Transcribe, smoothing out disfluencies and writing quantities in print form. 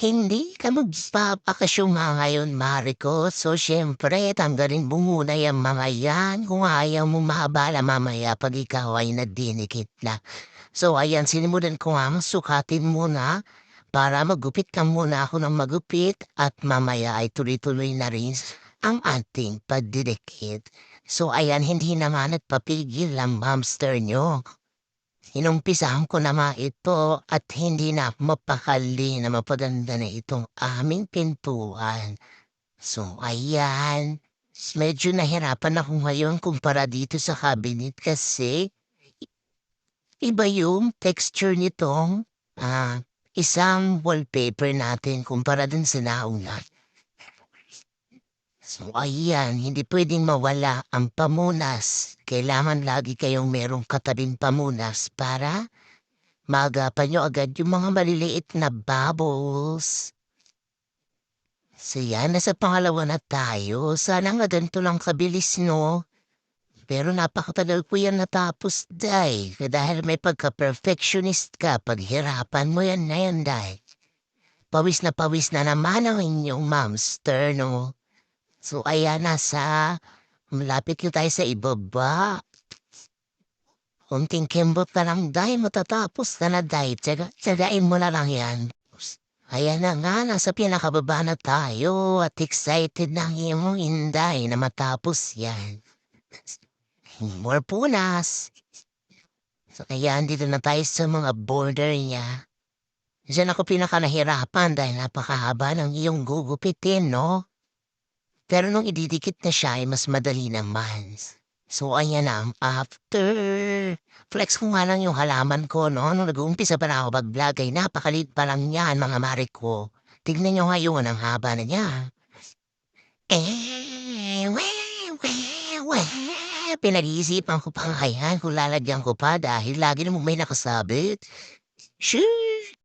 Hindi ka magpapakasyon nga ngayon, mare ko. So, siyempre tanggalin mo muna yang mga yan kung ayaw mong maabala mamaya 'pag ikaw ay nadinikit na. So, ayan sinimulan ko ngang sukatin muna para magupit ka muna ako ng magupit at mamaya ay tuloy-tuloy na rin ang ating pagdidikit. So, ayan hindi naman nagpapigil ang hamster niyo. Inumpisahan ko na nga ito at hindi na ako mapakali na mapaganda na itong aming pintuan. So, ayan. Medyo nahirapan ako ngayon kumpara dito sa cabinet kasi iba yung texture nitong isang wallpaper natin kumpara dun sa nauna. So, ayan, hindi puwedeng mawala ang pamunas. Kailangan lagi kayong merong katabing pamunas para maagapan niyo agad yung mga maliliit na bubbles. So, yan, nasa pangalawa na tayo. Sana nga ganito lang kabilis 'no? Pero napakatagal ko yan natapos, day. Dahil may pagka-perfectionist ka, paghirapan mo yan na yan, day. Pawis na naman ang inyong momster 'no? So, ayan malapit na tayo sa ibaba. Konting kembot na lang day matatapos ka na day, tiyagain mo na lang yan. Ayan na nga, nasa pinakababa na tayo at excited na ang iyong inday na matapos yan. More punas. So, ayan, dito na tayo sa mga border niya. Diyan ako pinakanahirapan dahil napakahaba ng iyong gugupitin, no? Pero nung ididikit na siya ay mas madali naman. So ayan na, after flex ko nga lang yung halaman ko 'no, nung nag-uumpisa pa lang ako mag-vlog ay napakaliit pa lang niyan mga mare ko. Tignan niyo ngayon ang haba na niya. Pinag-iisipan ko pa nga yan kung lalagyan ko pa dahil lagi namang may nakasabit. Shoo!